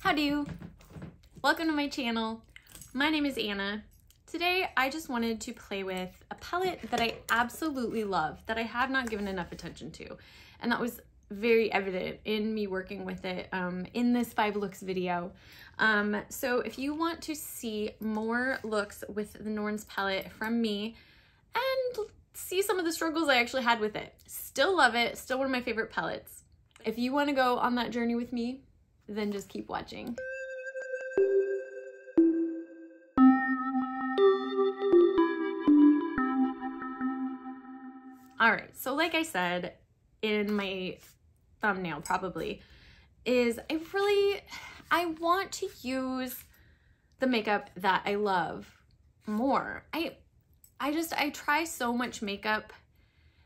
Howdy! Welcome to my channel. My name is Anna. Today I just wanted to play with a palette that I absolutely love, that I have not given enough attention to, and that was very evident in me working with it in this 5 looks video. So if you want to see more looks with the Norn's palette from me and see some of the struggles I actually had with it, still love it, still one of my favorite palettes. If you want to go on that journey with me, then just keep watching. All right, so like I said in my thumbnail probably, is I want to use the makeup that I love more. I try so much makeup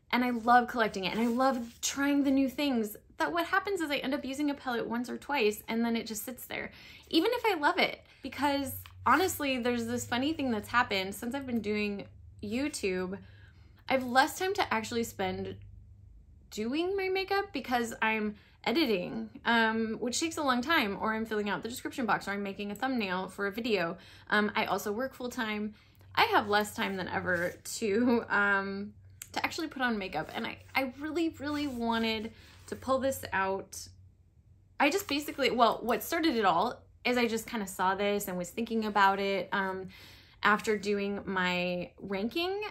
and I love collecting it and I love trying the new things, that what happens is I end up using a palette once or twice and then it just sits there, even if I love it. Because honestly, there's this funny thing that's happened since I've been doing YouTube. I have less time to actually spend doing my makeup because I'm editing, which takes a long time, or I'm filling out the description box, or I'm making a thumbnail for a video. I also work full time. I have less time than ever to actually put on makeup, and I really wanted to pull this out. I just basically, well, what started it all is I just kind of saw this and was thinking about it after doing my ranking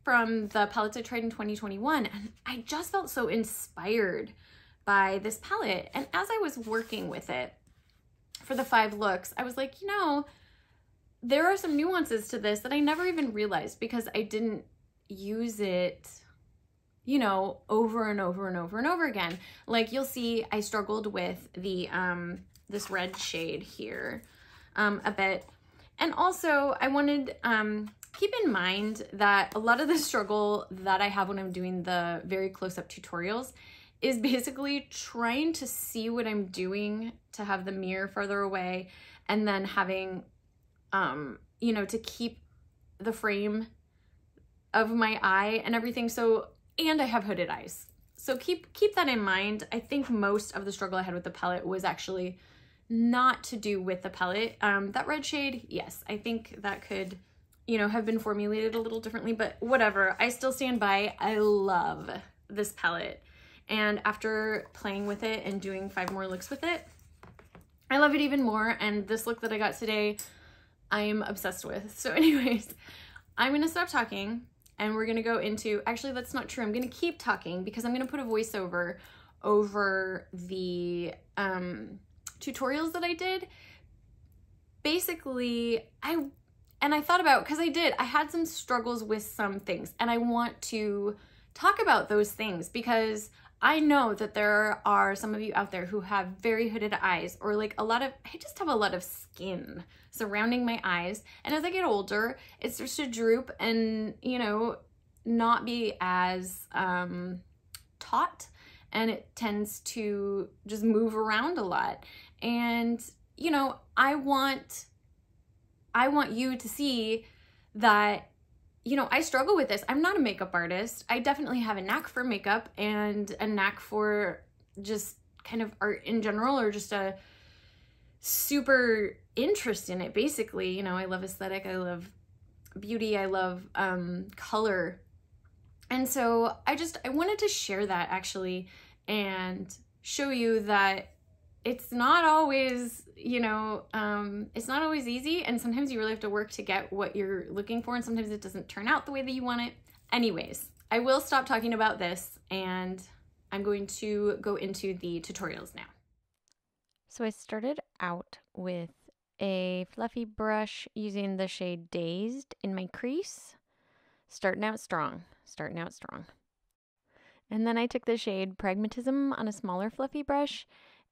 from the palettes I tried in 2021, and I just felt so inspired by this palette. And as I was working with it for the 5 looks, I was like, you know, there are some nuances to this that I never even realized because I didn't use it, you know, over and over and over and over again. Like you'll see, I struggled with the this red shade here a bit. And also I wanted, keep in mind that a lot of the struggle that I have when I'm doing the very close-up tutorials is basically trying to see what I'm doing, to have the mirror further away, and then having, you know, to keep the frame of my eye and everything. So, and I have hooded eyes. So keep that in mind. I think most of the struggle I had with the palette was actually not to do with the palette. That red shade, yes, I think that could, you know, have been formulated a little differently, but whatever. I still stand by, I love this palette. And after playing with it and doing 5 more looks with it, I love it even more. And this look that I got today, I'm obsessed with. So anyways, I'm gonna stop talking and we're gonna go into, actually that's not true, I'm gonna keep talking because I'm gonna put a voiceover over the tutorials that I did. Basically, I thought about, because I had some struggles with some things, and I want to talk about those things because I know that there are some of you out there who have very hooded eyes, or like I just have a lot of skin surrounding my eyes. And as I get older, it starts to droop and, you know, not be as taut, and it tends to just move around a lot. And, you know, I want you to see that, you know, I struggle with this. I'm not a makeup artist. I definitely have a knack for makeup and a knack for just kind of art in general, or just a super interest in it, basically. You know, I love aesthetic, I love beauty, I love color. And so I wanted to share that actually and show you that it's not always, you know, it's not always easy, and sometimes you really have to work to get what you're looking for, and sometimes it doesn't turn out the way that you want it. Anyways, I will stop talking about this and I'm going to go into the tutorials now. So I started out with a fluffy brush using the shade Dazed in my crease, starting out strong. And then I took the shade Pragmatism on a smaller fluffy brush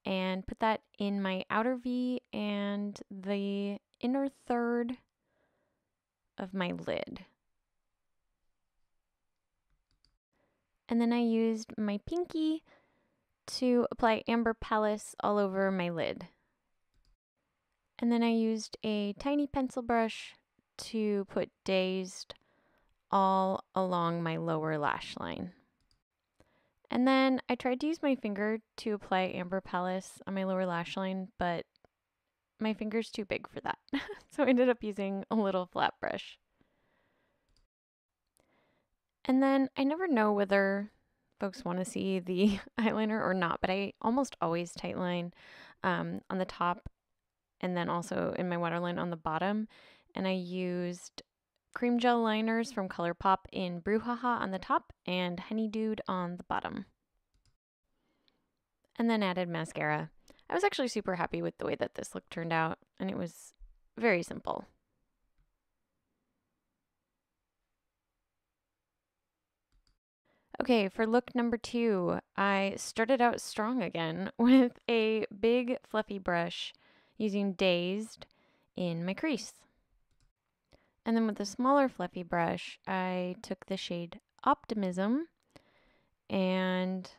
and put that in my outer V and the inner third of my lid. And then I used my pinky to apply Amber Palace all over my lid. And then I used a tiny pencil brush to put Dazed all along my lower lash line. And then I tried to use my finger to apply Amber Palace on my lower lash line, but my finger's too big for that. So I ended up using a little flat brush. And then I never know whether folks want to see the eyeliner or not, but I almost always tightline on the top and then also in my waterline on the bottom. And I used Crème Gel Liners from Colourpop in Brew-haha on the top and Honeydewed on the bottom. And then added mascara. I was actually super happy with the way that this look turned out, and it was very simple. Okay, for look number 2, I started out strong again with a big fluffy brush using Dazed in my crease. And then with a smaller fluffy brush, I took the shade Optimism and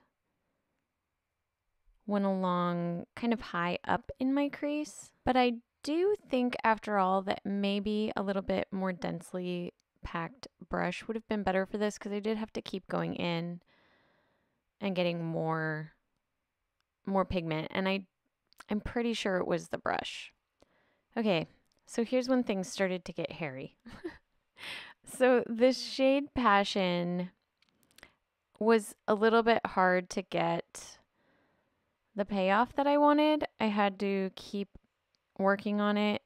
went along kind of high up in my crease. But I do think after all that maybe a little bit more densely packed brush would have been better for this, because I did have to keep going in and getting more pigment, and I'm pretty sure it was the brush. Okay, so here's when things started to get hairy. So this shade Passion was a little bit hard to get the payoff that I wanted. I had to keep working on it,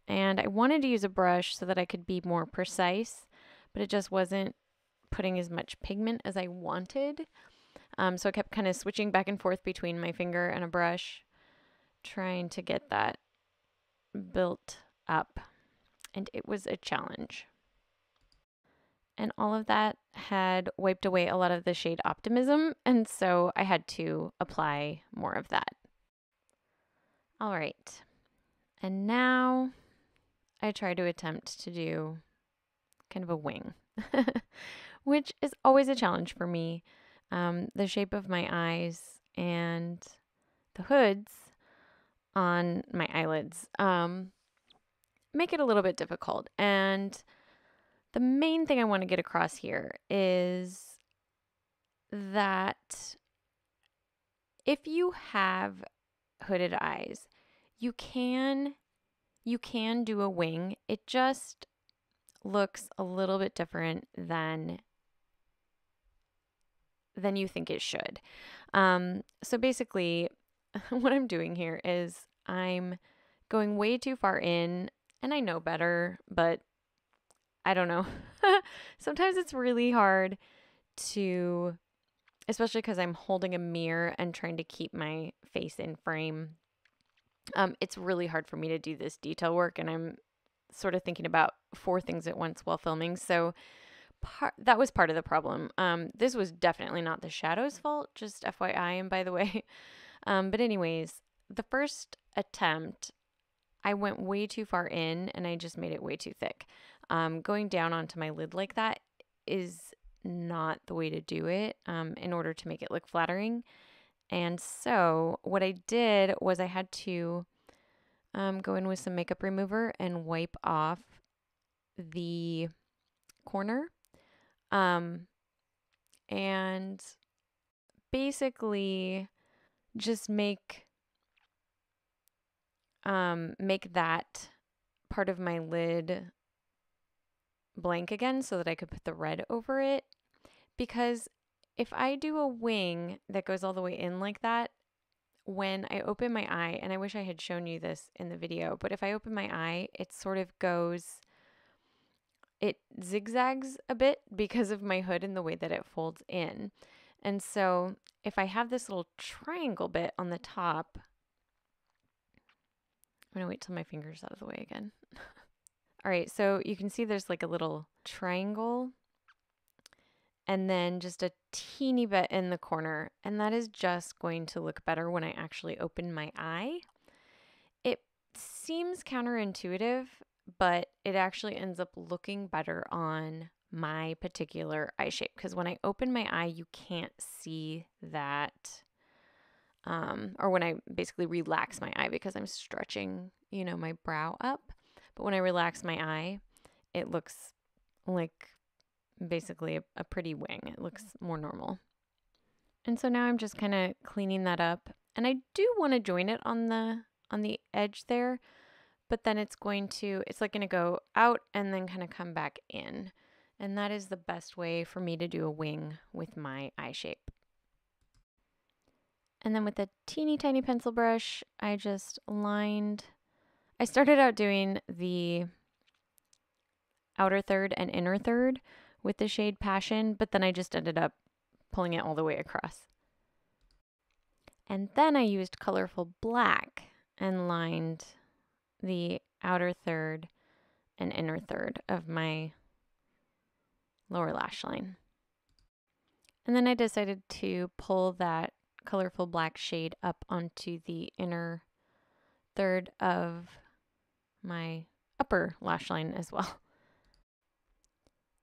and I wanted to use a brush so that I could be more precise, but it just wasn't putting as much pigment as I wanted. So I kept kind of switching back and forth between my finger and a brush, trying to get that built up, and it was a challenge. And all of that had wiped away a lot of the shade Optimism, and so I had to apply more of that. All right, and now I try to attempt to do kind of a wing, which is always a challenge for me. The shape of my eyes and the hoods on my eyelids make it a little bit difficult. And the main thing I want to get across here is that if you have hooded eyes, you can do a wing. It just looks a little bit different than you think it should. So basically, what I'm doing here is I'm going way too far in, and I know better, but I don't know. Sometimes it's really hard to, especially because I'm holding a mirror and trying to keep my face in frame. It's really hard for me to do this detail work, and I'm sort of thinking about 4 things at once while filming. So that was part of the problem. This was definitely not the shadow's fault, just FYI, and by the way. But anyways, the first attempt, I went way too far in, and I just made it way too thick. Going down onto my lid like that is not the way to do it in order to make it look flattering. And so what I did was I had to go in with some makeup remover and wipe off the corner. And basically just make that part of my lid blank again so that I could put the red over it. Because if I do a wing that goes all the way in like that, when I open my eye, and I wish I had shown you this in the video, but if I open my eye, it sort of goes, it zigzags a bit because of my hood and the way that it folds in. And so if I have this little triangle bit on the top, I'm going to wait till my finger's out of the way again. All right, so you can see there's like a little triangle and then just a teeny bit in the corner, and that is just going to look better when I actually open my eye. It seems counterintuitive, but it actually ends up looking better on my particular eye shape, because when I open my eye, you can't see that, or when I basically relax my eye because I'm stretching, you know, my brow up. But when I relax my eye, it looks like basically a pretty wing. It looks more normal. And so now I'm just kind of cleaning that up. And I do want to join it on the on the edge there, but then it's like going to go out and then kind of come back in. And that is the best way for me to do a wing with my eye shape. And then with a teeny tiny pencil brush, I started out doing the outer third and inner third with the shade Passion, but then I just ended up pulling it all the way across. And then I used colorful black and lined the outer third and inner third of my lower lash line. And then I decided to pull that colorful black shade up onto the inner third of my upper lash line as well.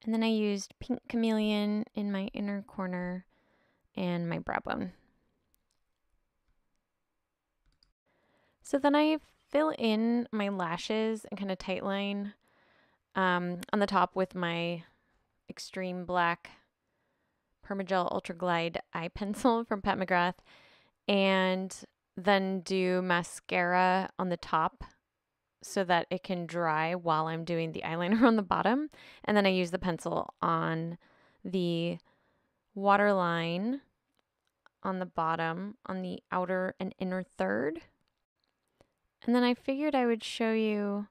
And then I used Pink Chameleon in my inner corner and my brow bone. So then I fill in my lashes and kind of tightline on the top with my extreme black Permagel Ultra Glide eye pencil from Pat McGrath, and then do mascara on the top so that it can dry while I'm doing the eyeliner on the bottom. And then I use the pencil on the waterline on the bottom on the outer and inner third. And then I figured I would show you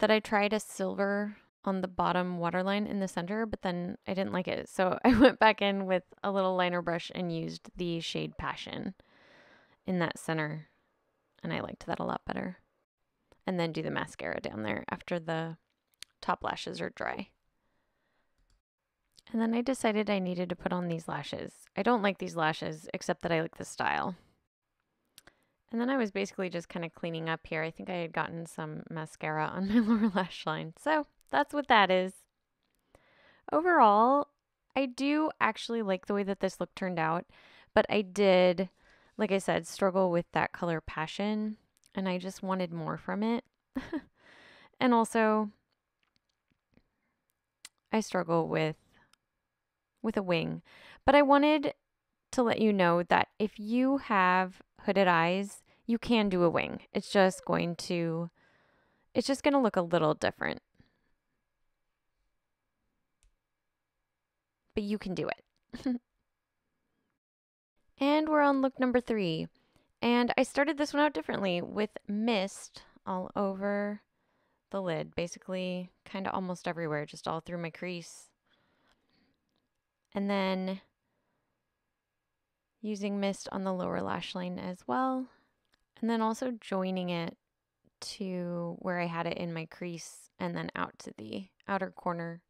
that I tried a silver on the bottom waterline in the center, but then I didn't like it. So I went back in with a little liner brush and used the shade Passion in that center. And I liked that a lot better. And then do the mascara down there after the top lashes are dry. And then I decided I needed to put on these lashes. I don't like these lashes, except that I like the style. And then I was basically just kind of cleaning up here. I think I had gotten some mascara on my lower lash line. So that's what that is. Overall, I do actually like the way that this look turned out, but I did, like I said, struggle with that color Passion, and I just wanted more from it. And also, I struggle with a wing, but I wanted to let you know that if you have hooded eyes, you can do a wing. It's just going to look a little different. But you can do it. And we're on look number 3. And I started this one out differently with mist all over the lid, basically kind of almost everywhere, just all through my crease. And then using mist on the lower lash line as well. And then also joining it to where I had it in my crease and then out to the outer corner,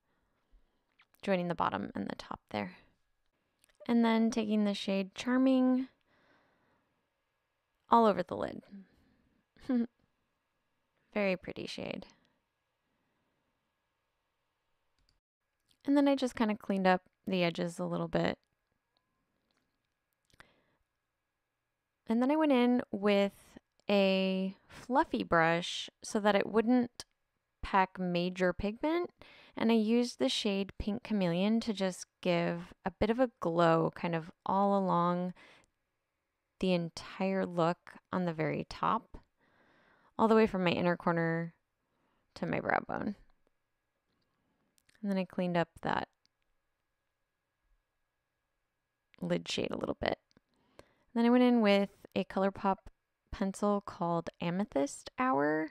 joining the bottom and the top there. And then taking the shade Charming all over the lid. Very pretty shade. And then I just kind of cleaned up the edges a little bit. And then I went in with a fluffy brush so that it wouldn't pack major pigment. And I used the shade Pink Chameleon to just give a bit of a glow kind of all along the entire look on the very top, all the way from my inner corner to my brow bone. And then I cleaned up that lid shade a little bit. And then I went in with a Colourpop pencil called Amethyst Hour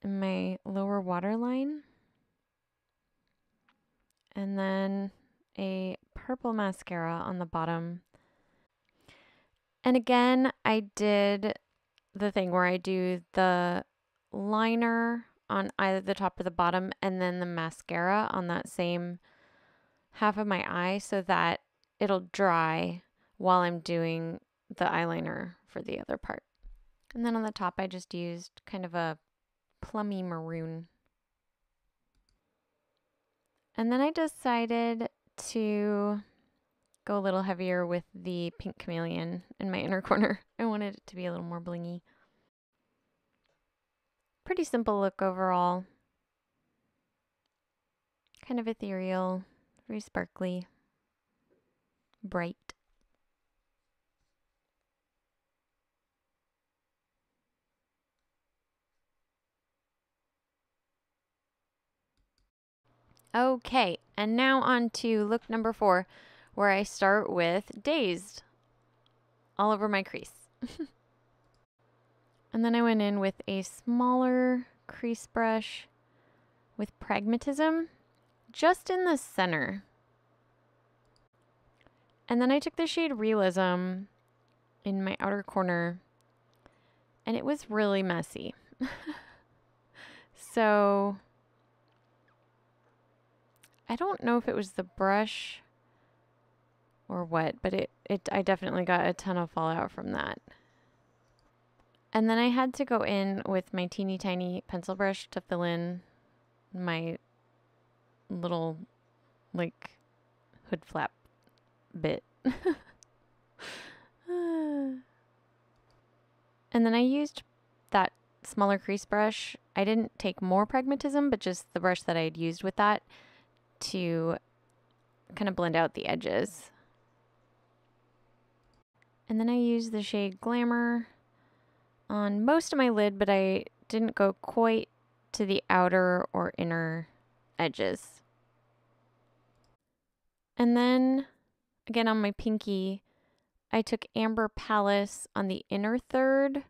in my lower waterline. And then a purple mascara on the bottom. And again, I did the thing where I do the liner on either the top or the bottom, and then the mascara on that same half of my eye so that it'll dry while I'm doing the eyeliner for the other part. And then on the top, I just used kind of a plummy maroon. And then I decided to go a little heavier with the Pink Chameleon in my inner corner. I wanted it to be a little more blingy. Pretty simple look overall. Kind of ethereal, very sparkly, bright. Okay, and now on to look number 4, where I start with Dazed all over my crease. And then I went in with a smaller crease brush with Pragmatism just in the center. And then I took the shade Realism in my outer corner, and it was really messy. So I don't know if it was the brush or what, but I definitely got a ton of fallout from that. And then I had to go in with my teeny tiny pencil brush to fill in my little, like, hood flap bit. And then I used that smaller crease brush. I didn't take more Pragmatism, but just the brush that I had used with that to kind of blend out the edges. And then I used the shade Glamour on most of my lid, but I didn't go quite to the outer or inner edges. And then, again on my pinky, I took Amber Palace on the inner third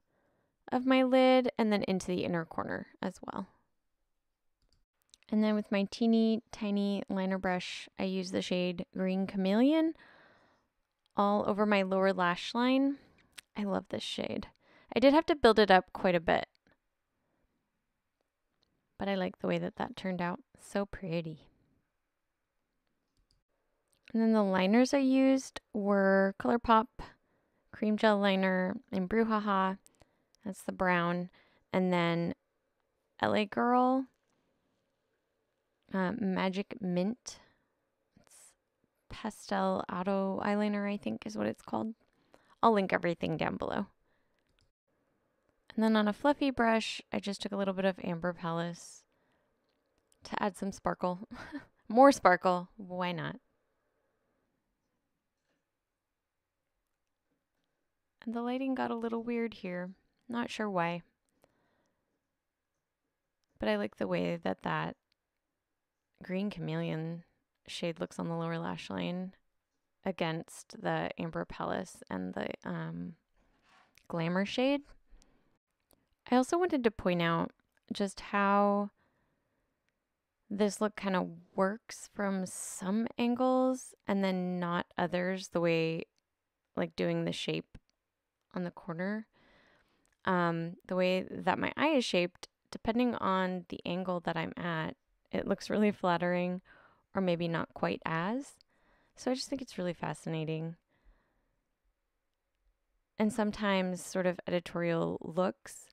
of my lid and then into the inner corner as well. And then with my teeny tiny liner brush, I used the shade Green Chameleon all over my lower lash line. I love this shade. I did have to build it up quite a bit, but I like the way that that turned out. So pretty. And then the liners I used were Colourpop Crème Gel Liner in Brew-haha. That's the brown. And then LA Girl Magic Mint. It's Pastel Auto Eyeliner, I think is what it's called. I'll link everything down below. And then on a fluffy brush, I just took a little bit of Amber Palace to add some sparkle. More sparkle, why not? And the lighting got a little weird here. Not sure why. But I like the way that that Green Chameleon shade looks on the lower lash line against the Amber Palace and the Glamour shade. I also wanted to point out just how this look kind of works from some angles and then not others, the way like doing the shape on the corner. The way that my eye is shaped, depending on the angle that I'm at, it looks really flattering or maybe not quite as. So I just think it's really fascinating. And sometimes sort of editorial looks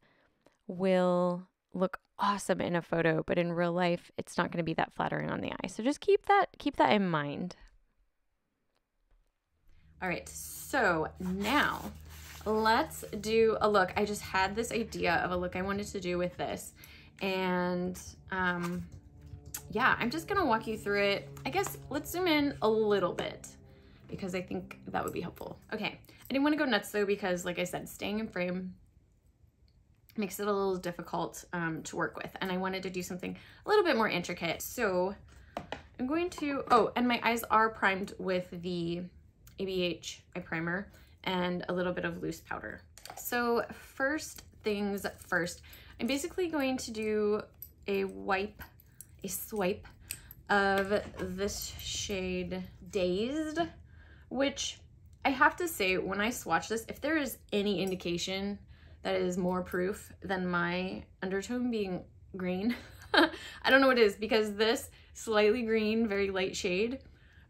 will look awesome in a photo, but in real life, it's not going to be that flattering on the eye. So just keep that in mind. All right, so now let's do a look. I just had this idea of a look I wanted to do with this, and yeah, I'm just gonna walk you through it. I guess let's zoom in a little bit because I think that would be helpful. Okay, I didn't want to go nuts though because, like I said, staying in frame makes it a little difficult to work with, and I wanted to do something a little bit more intricate. So I'm going to, oh, and my eyes are primed with the ABH eye primer and a little bit of loose powder. So first things first, I'm basically going to do a swipe of this shade Dazed, which I have to say, when I swatch this, if there is any indication that is more proof than my undertone being green, I don't know what it is, because this slightly green, very light shade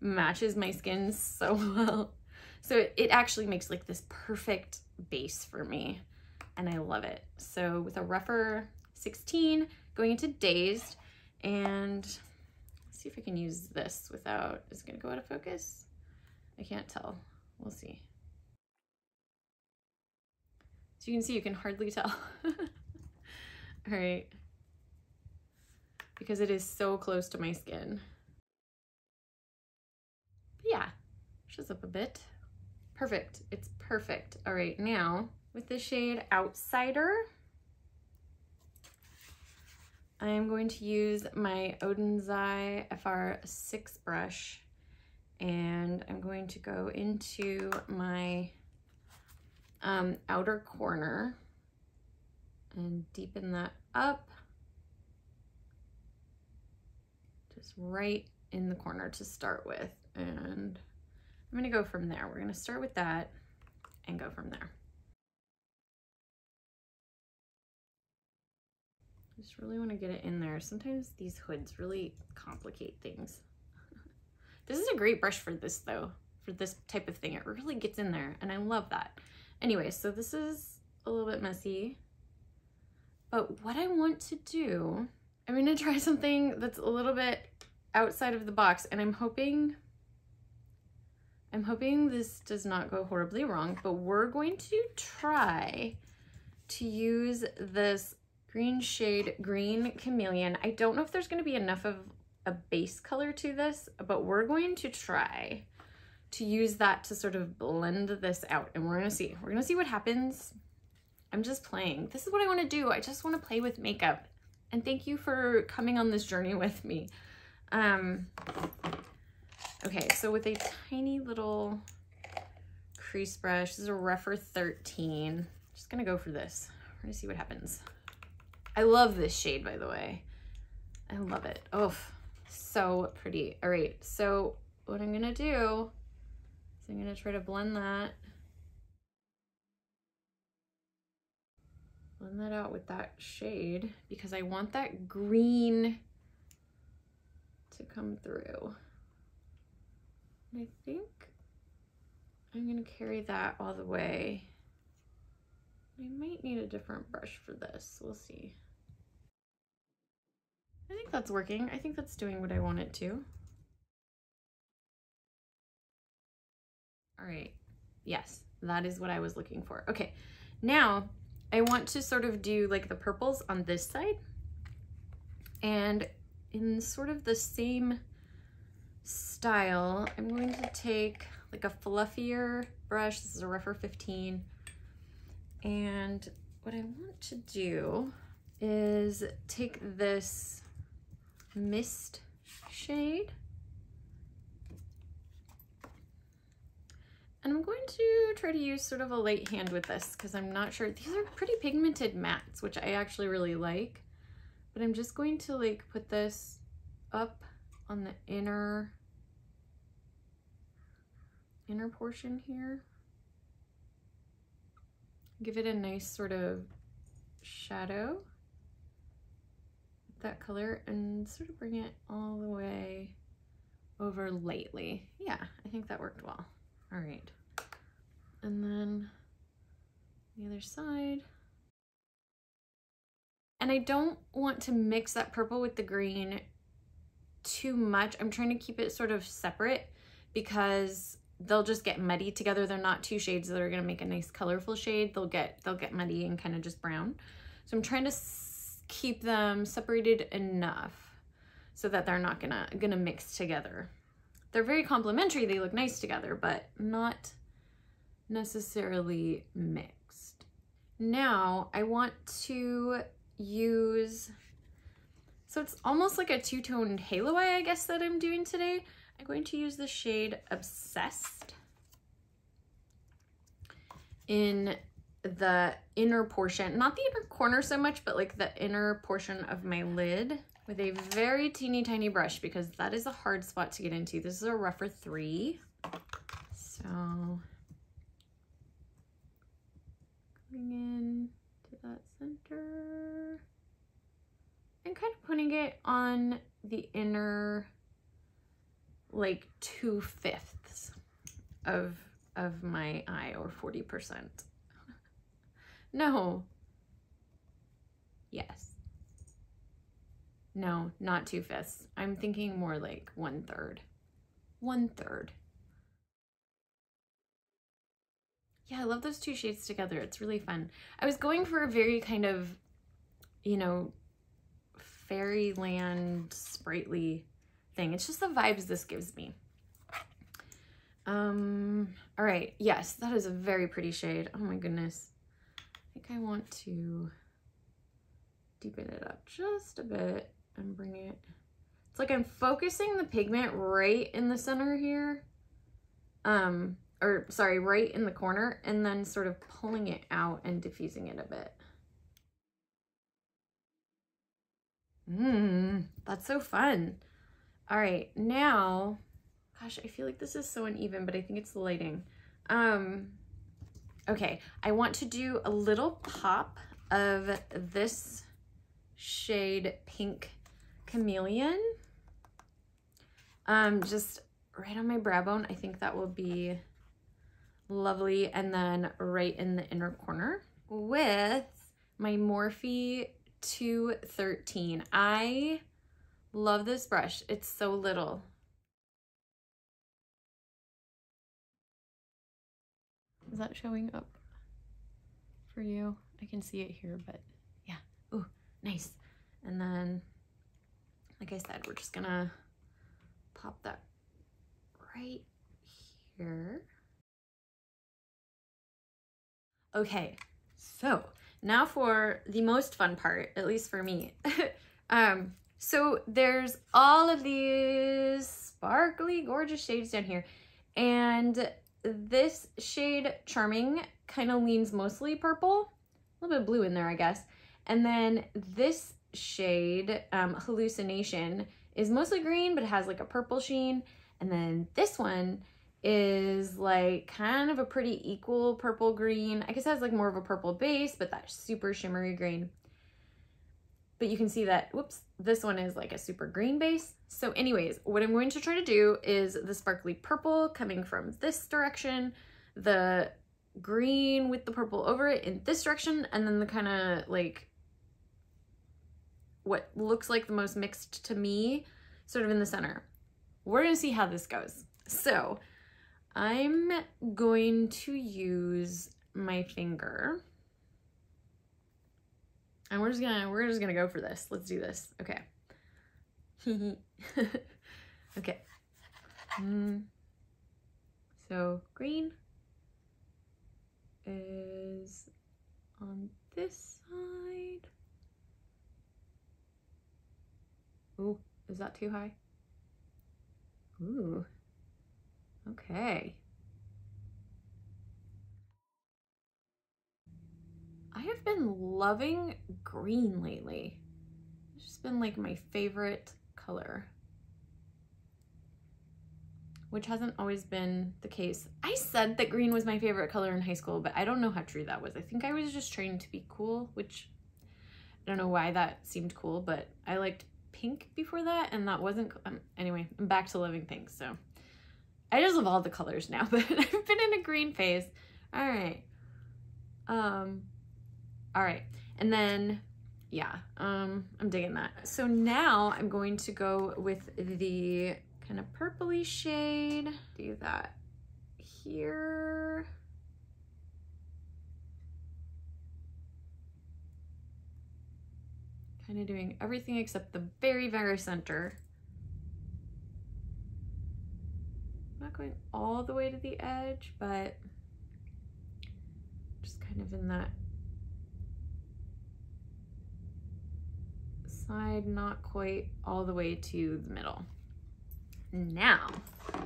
matches my skin so well. So it actually makes like this perfect base for me, and I love it. So with a rougher 16, going into Dazed, and let's see if I can use this without, is it gonna go out of focus? I can't tell, we'll see. So you can see, you can hardly tell. All right, because it is so close to my skin. But yeah, shows up a bit. Perfect, it's perfect. All right, now with the shade Outsider, I'm going to use my Oden FR6 brush, and I'm going to go into my outer corner and deepen that up, just right in the corner to start with. And I'm gonna go from there. We're gonna start with that and go from there. Just really want to get it in there. Sometimes these hoods really complicate things. This is a great brush for this though, for this type of thing. It really gets in there and I love that. Anyway, so this is a little bit messy, but what I want to do, I'm gonna try something that's a little bit outside of the box, and I'm hoping this does not go horribly wrong, but we're going to try to use this green shade, Green Chameleon. I don't know if there's going to be enough of a base color to this, but we're going to try to use that to sort of blend this out, and we're going to see what happens. I'm just playing. This is what I want to do. I just want to play with makeup, and thank you for coming on this journey with me. Okay, so with a tiny little crease brush, this is a Refer 13. Just gonna go for this. We're gonna see what happens. I love this shade, by the way. I love it. Oh, so pretty. All right, so what I'm gonna do is I'm gonna try to blend that out with that shade because I want that green to come through. I think I'm gonna carry that all the way. I might need a different brush for this. We'll see. I think that's working. I think that's doing what I want it to. All right. Yes, that is what I was looking for. Okay, now I want to sort of do like the purples on this side, and in sort of the same style, I'm going to take like a fluffier brush. This is a Refer 15. And what I want to do is take this mist shade, and I'm going to try to use sort of a light hand with this because I'm not sure. These are pretty pigmented mattes, which I actually really like, but I'm just going to like put this up on the inner portion here. Give it a nice sort of shadow with that color and sort of bring it all the way over lightly. Yeah, I think that worked well. All right. And then the other side. And I don't want to mix that purple with the green too much. I'm trying to keep it sort of separate because they'll just get muddy together. They're not two shades that are gonna make a nice colorful shade. They'll get muddy and kind of just brown. So I'm trying to keep them separated enough so that they're not gonna mix together. They're very complementary. They look nice together, but not necessarily mixed. Now I want to use, so it's almost like a two-toned halo eye, I guess, that I'm doing today. I'm going to use the shade Obsessed in the inner portion, not the inner corner so much, but like the inner portion of my lid with a very teeny tiny brush because that is a hard spot to get into. This is a Refer 3. So going in to that center and kind of putting it on the inner like 2/5 of my eye, or 40%. No. Yes. No, not 2/5. I'm thinking more like 1/3. 1/3. Yeah, I love those two shades together. It's really fun. I was going for a very kind of, you know, fairyland sprightly thing. It's just the vibes this gives me. All right, yes, that is a very pretty shade. Oh my goodness. I think I want to deepen it up just a bit and bring it. It's like I'm focusing the pigment right in the center here. Or sorry, right in the corner, and then sort of pulling it out and diffusing it a bit. That's so fun. All right, now, gosh, I feel like this is so uneven, but I think it's the lighting. Okay, I want to do a little pop of this shade Pink Chameleon. Just right on my brow bone. I think that will be lovely. And then right in the inner corner with my Morphe 213. I love this brush. It's so little. Is that showing up for you? I can see it here, but yeah. Ooh, nice. And then, like I said, we're just gonna pop that right here. Okay, so now for the most fun part, at least for me. So there's all of these sparkly, gorgeous shades down here. And this shade, Charming, kind of leans mostly purple. A little bit of blue in there, I guess. And then this shade, Hallucination, is mostly green, but it has like a purple sheen. And then this one is like kind of a pretty equal purple green. I guess it has like more of a purple base, but that super shimmery green. But you can see that, whoops, this one is like a super green base. So anyways, what I'm going to try to do is the sparkly purple coming from this direction, the green with the purple over it in this direction, and then the kind of like what looks like the most mixed to me sort of in the center. We're gonna see how this goes. So I'm going to use my finger. And we're just gonna go for this. Let's do this. Okay. Okay. So green is on this side. Ooh, is that too high? Ooh. Okay. I have been loving green lately. It's just been like my favorite color, which hasn't always been the case. I said that green was my favorite color in high school, but I don't know how true that was. I think I was just trying to be cool, which I don't know why that seemed cool, but I liked pink before that, and that wasn't, anyway, I'm back to loving pink, so. I just love all the colors now, but I've been in a green phase. All right. All right, and then, yeah, I'm digging that. So now I'm going to go with the kind of purpley shade. Do that here. Kind of doing everything except the very, very center. I'm not going all the way to the edge, but just kind of in that side, not quite all the way to the middle. Now, I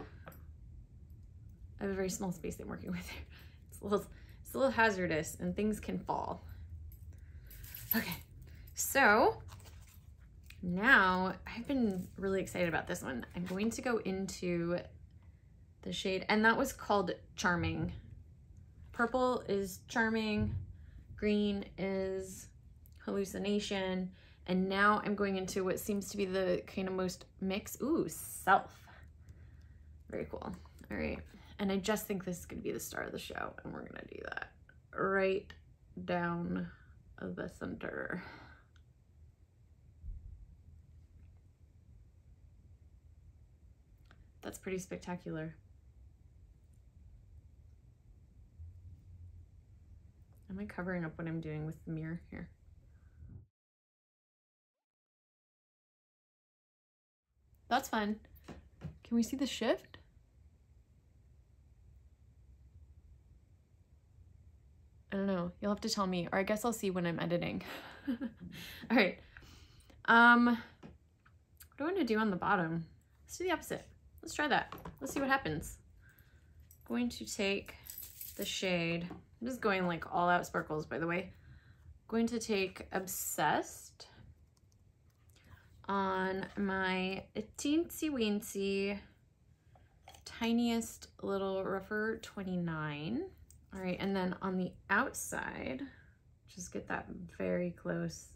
have a very small space I'm working with here. It's a little hazardous and things can fall. Okay, so now I've been really excited about this one. I'm going to go into the shade, and that was called Charming. Purple is Charming, green is Hallucination, and now I'm going into what seems to be the kind of most mix. Ooh, Self. Very cool. All right, and I just think this is gonna be the star of the show, and we're gonna do that right down the center. That's pretty spectacular. Am I covering up what I'm doing with the mirror here? That's fun. Can we see the shift? I don't know. You'll have to tell me, or I guess I'll see when I'm editing. All right. What do I want to do on the bottom? Let's do the opposite. Let's try that. Let's see what happens. I'm going to take the shade. I'm just going like all out sparkles, by the way. I'm going to take Obsessed on my teensy weensy tiniest little rougher 29. All right, and then on the outside, just get that very close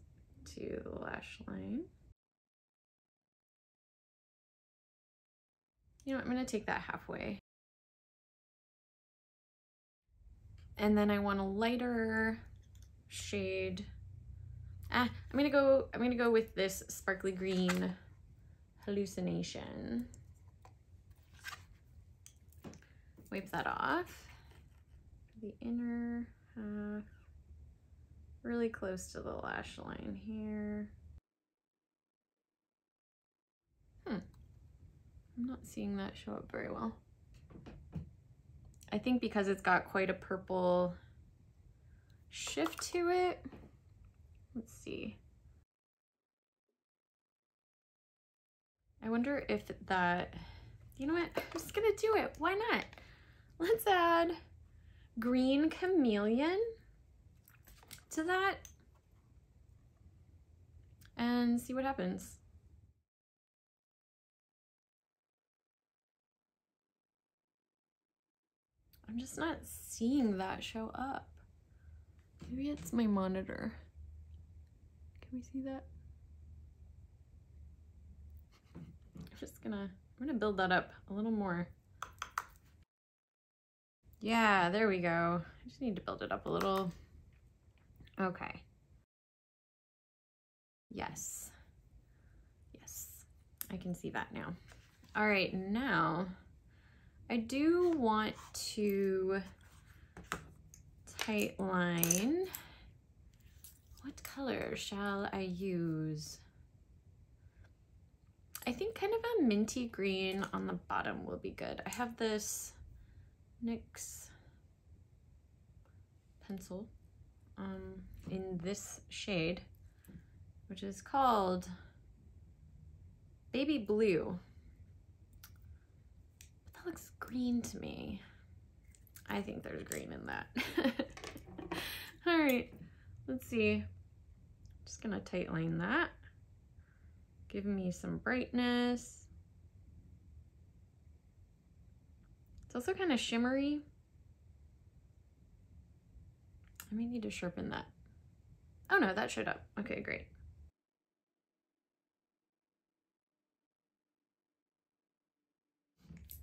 to the lash line. You know what, I'm gonna take that halfway. And then I want a lighter shade. I'm gonna go with this sparkly green Hallucination. Wipe that off. The inner half, really close to the lash line here. I'm not seeing that show up very well. I think because it's got quite a purple shift to it. Let's see. I wonder if that, you know what, I'm just gonna do it. Why not? Let's add Green Chameleon to that and see what happens. I'm just not seeing that show up. Maybe it's my monitor. Can we see that? I'm gonna build that up a little more. Yeah, there we go. I just need to build it up a little. Okay. Yes. Yes, I can see that now. All right, now I do want to tight line. What color shall I use? I think kind of a minty green on the bottom will be good. I have this NYX pencil in this shade, which is called Baby Blue. But that looks green to me. I think there's green in that. All right, let's see. Just gonna tight line that. Give me some brightness. It's also kind of shimmery. I may need to sharpen that. Oh no, that showed up. Okay, great.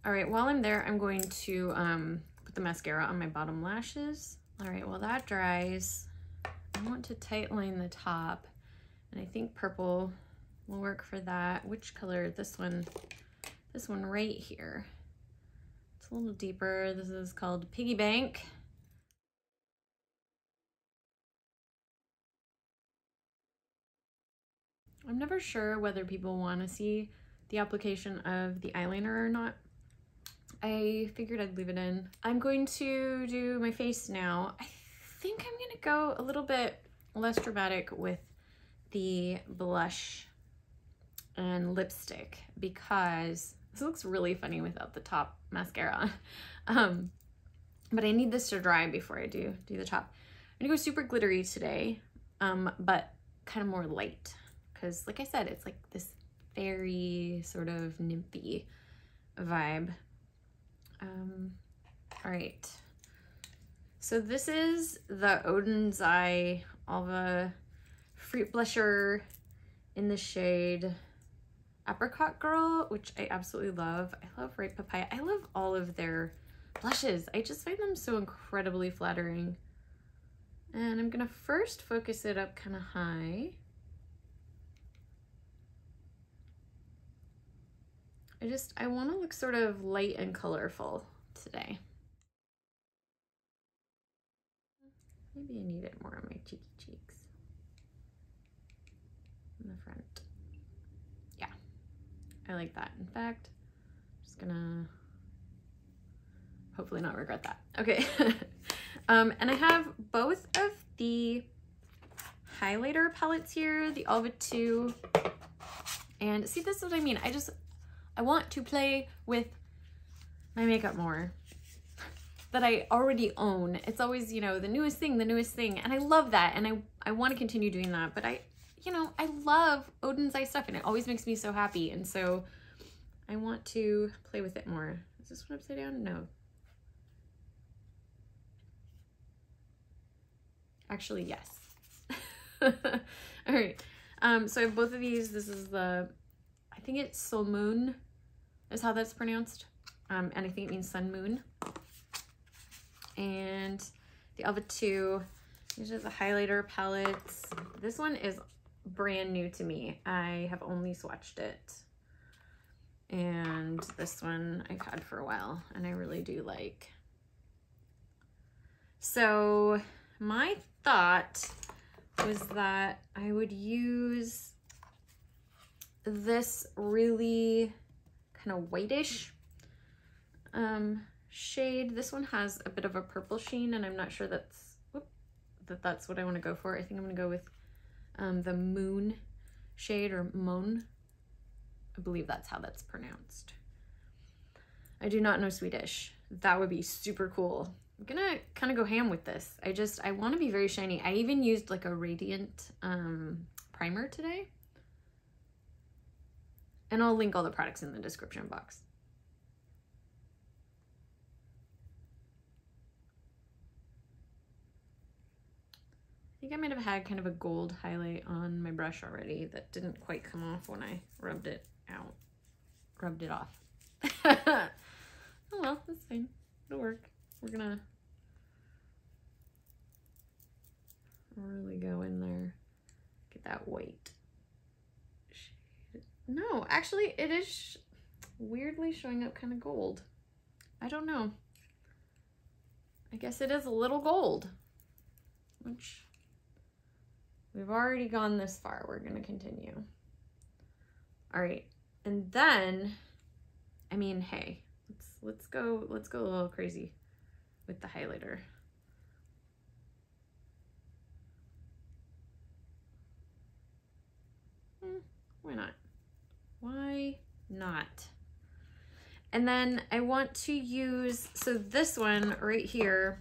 All right, while I'm there, I'm going to put the mascara on my bottom lashes. All right, while that dries, I want to tight line the top, and I think purple will work for that. Which color? This one right here. It's a little deeper. This is called Piggy Bank. I'm never sure whether people want to see the application of the eyeliner or not. I figured I'd leave it in. I'm going to do my face now. I think I'm gonna go a little bit less dramatic with the blush and lipstick because this looks really funny without the top mascara. But I need this to dry before I do the top. I'm gonna go super glittery today, but kind of more light because like I said, it's like this fairy sort of nymphy vibe. All right, so this is the Oden's Eye Alva Fruit Blusher in the shade Apricot Girl, which I absolutely love. I love Ripe Papaya. I love all of their blushes. I just find them so incredibly flattering. And I'm gonna first focus it up kind of high. I want to look sort of light and colorful today. Maybe I need it more on my cheeky cheeks. In the front. Yeah, I like that. In fact, I'm just gonna hopefully not regret that. Okay. And I have both of the highlighter palettes here, the Alva 2. And see, this is what I mean. I want to play with my makeup more that I already own. It's always, you know, the newest thing. And I love that. And I want to continue doing that. But I love Oden's eye stuff and it always makes me so happy. And so I want to play with it more. Is this one upside down? No. Actually, yes. All right. So I have both of these. This is the, I think it's Sol Moon is how that's pronounced. And I think it means sun moon. And the Alva 2, these are the highlighter palettes. This one is brand new to me. I have only swatched it. And this one I've had for a while and I really do like. So my thought was that I would use this really kind of whitish shade. This one has a bit of a purple sheen and I'm not sure that's what I want to go for. I think I'm going to go with the Moon shade, or Mon. I believe that's how that's pronounced. I do not know Swedish. That would be super cool. I'm gonna kind of go ham with this. I want to be very shiny. I even used like a radiant primer today. And I'll link all the products in the description box. I think I might have had kind of a gold highlight on my brush already that didn't quite come off when I rubbed it off. Oh well, that's fine. It'll work. We're gonna really go in there. Get that white shade. No, actually it is weirdly showing up kind of gold. I don't know. I guess it is a little gold, which we've already gone this far. We're gonna continue. All right, and then, I mean, hey, let's go a little crazy with the highlighter. Why not? Why not? And then I want to use, so this one right here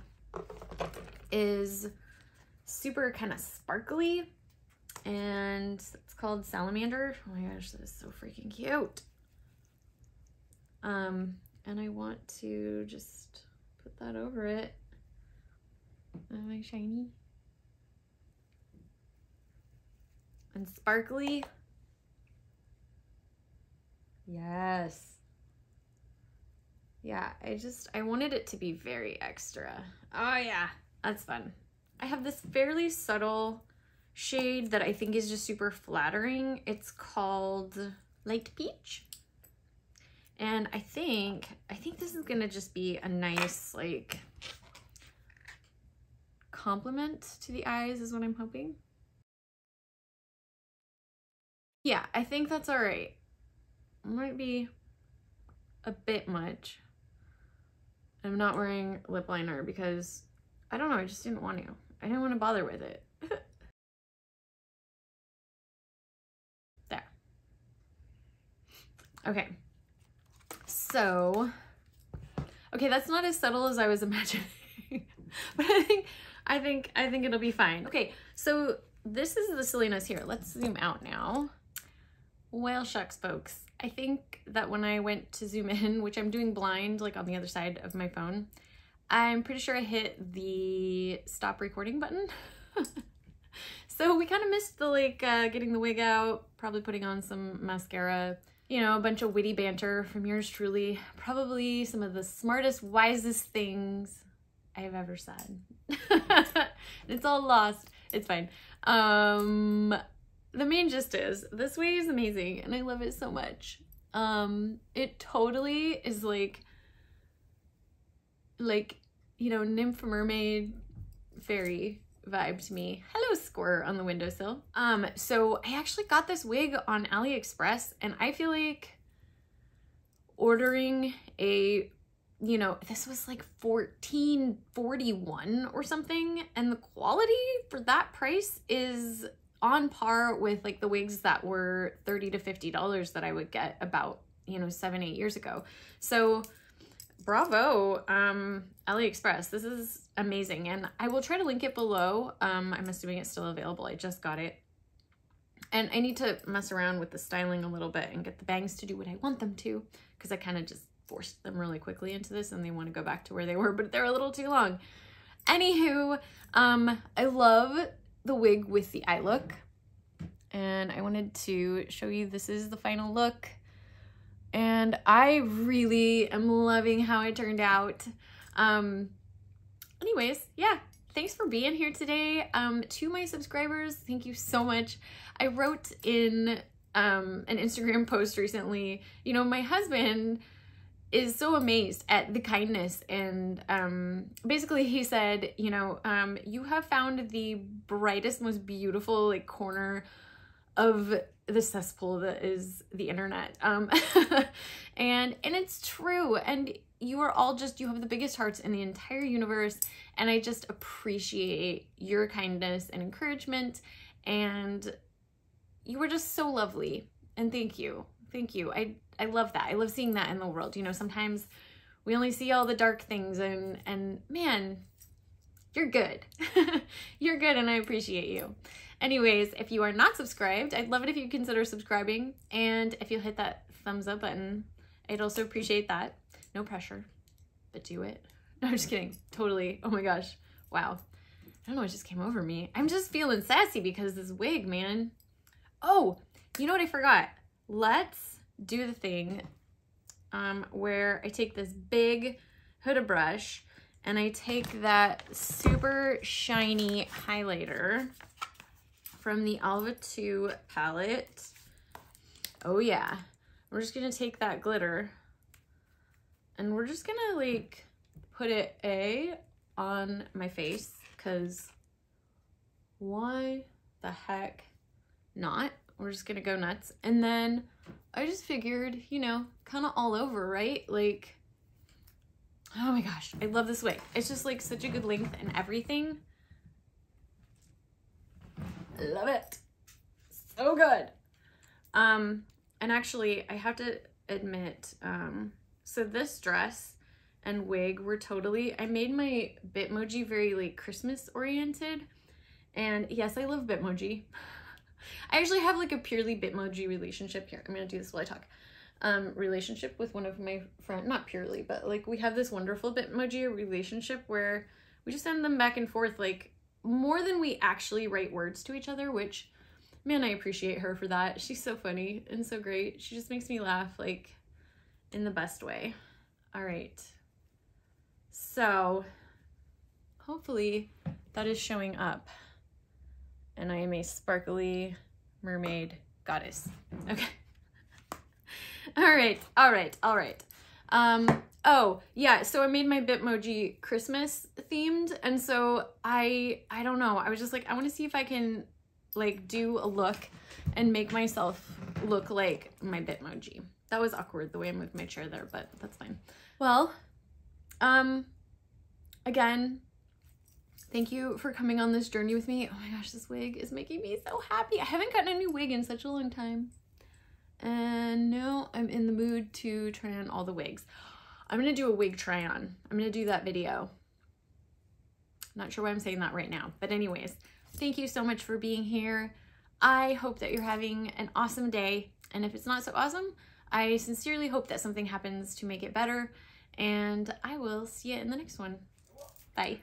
is super kind of sparkly and it's called Salamander. Oh my gosh, that is so freaking cute. And I want to just put that over it. Am I shiny? And sparkly. Yes. Yeah, I wanted it to be very extra. Oh yeah, that's fun. I have this fairly subtle shade that I think is just super flattering. It's called Light Peach. And I think this is gonna just be a nice like compliment to the eyes is what I'm hoping. Yeah, I think that's all right. Might be a bit much. I'm not wearing lip liner because I don't know, I just didn't want to. I didn't want to bother with it. There. Okay. So, okay, that's not as subtle as I was imagining, but I think it'll be fine. Okay, so this is the silliness here. Let's zoom out now. Well, shucks, folks. I think that when I went to zoom in, which I'm doing blind, like on the other side of my phone, I'm pretty sure I hit the stop recording button. So we kind of missed the like getting the wig out, probably putting on some mascara, you know, a bunch of witty banter from yours truly. Probably some of the smartest, wisest things I have ever said. It's all lost. It's fine. The main gist is this wig is amazing and I love it so much. It totally is like, you know, nymph, mermaid, fairy vibe to me. Hello, squirrel on the windowsill. So I actually got this wig on AliExpress and I feel like ordering a you know, this was like $14.41 or something, and the quality for that price is on par with like the wigs that were $30 to $50 that I would get about, you know, 7-8 years ago. So bravo, AliExpress. This is amazing, and I will try to link it below. I'm assuming it's still available. I just got it. And I need to mess around with the styling a little bit and get the bangs to do what I want them to, because I kind of just forced them really quickly into this and they want to go back to where they were, but they're a little too long. Anywho, I love the wig with the eye look, and I wanted to show you this is the final look, and I really am loving how it turned out. Anyways, yeah, thanks for being here today. To my subscribers, thank you so much. I wrote in an Instagram post recently, you know, my husband is so amazed at the kindness, and basically he said, you know, you have found the brightest, most beautiful like corner of the cesspool that is the internet. And it's true, and you are all just, you have the biggest hearts in the entire universe, and I just appreciate your kindness and encouragement, and you were just so lovely, and thank you. Thank you. I love that. I love seeing that in the world. You know, sometimes we only see all the dark things, and man, you're good. You're good, and I appreciate you. Anyways, if you are not subscribed, I'd love it if you consider subscribing, and if you'll hit that thumbs up button, I'd also appreciate that. No pressure, but do it. No, I'm just kidding. Totally. Oh my gosh. Wow. I don't know what just came over me. I'm just feeling sassy because this wig, man. Oh, you know what I forgot? Let's do the thing where I take this big Huda brush and I take that super shiny highlighter from the Alva 2 palette. Oh yeah. We're just gonna take that glitter and we're just gonna like put it on my face, because why the heck not? We're just gonna go nuts. And then I just figured, you know, kind of all over, right? Like, oh my gosh, I love this wig. It's just like such a good length and everything. Love it. So good. And actually I have to admit, so this dress and wig were totally, I made my Bitmoji very like Christmas oriented. And yes, I love Bitmoji. I actually have like a purely Bitmoji relationship here. I'm gonna do this while I talk. Relationship with one of my friends, not purely, but like we have this wonderful Bitmoji relationship where we just send them back and forth like more than we actually write words to each other, which, man, I appreciate her for that. She's so funny and so great. She just makes me laugh like in the best way. All right. So hopefully that is showing up. And I am a sparkly mermaid goddess. Okay. All right. Oh yeah, so I made my Bitmoji Christmas themed, and so I don't know, I was just like, I want to see if I can like do a look and make myself look like my Bitmoji. That was awkward the way I moved my chair there, but that's fine. Well, again, thank you for coming on this journey with me. Oh my gosh, this wig is making me so happy. I haven't gotten a new wig in such a long time. And now I'm in the mood to try on all the wigs. I'm going to do a wig try on. I'm going to do that video. Not sure why I'm saying that right now. But anyways, thank you so much for being here. I hope that you're having an awesome day. And if it's not so awesome, I sincerely hope that something happens to make it better. And I will see you in the next one. Bye.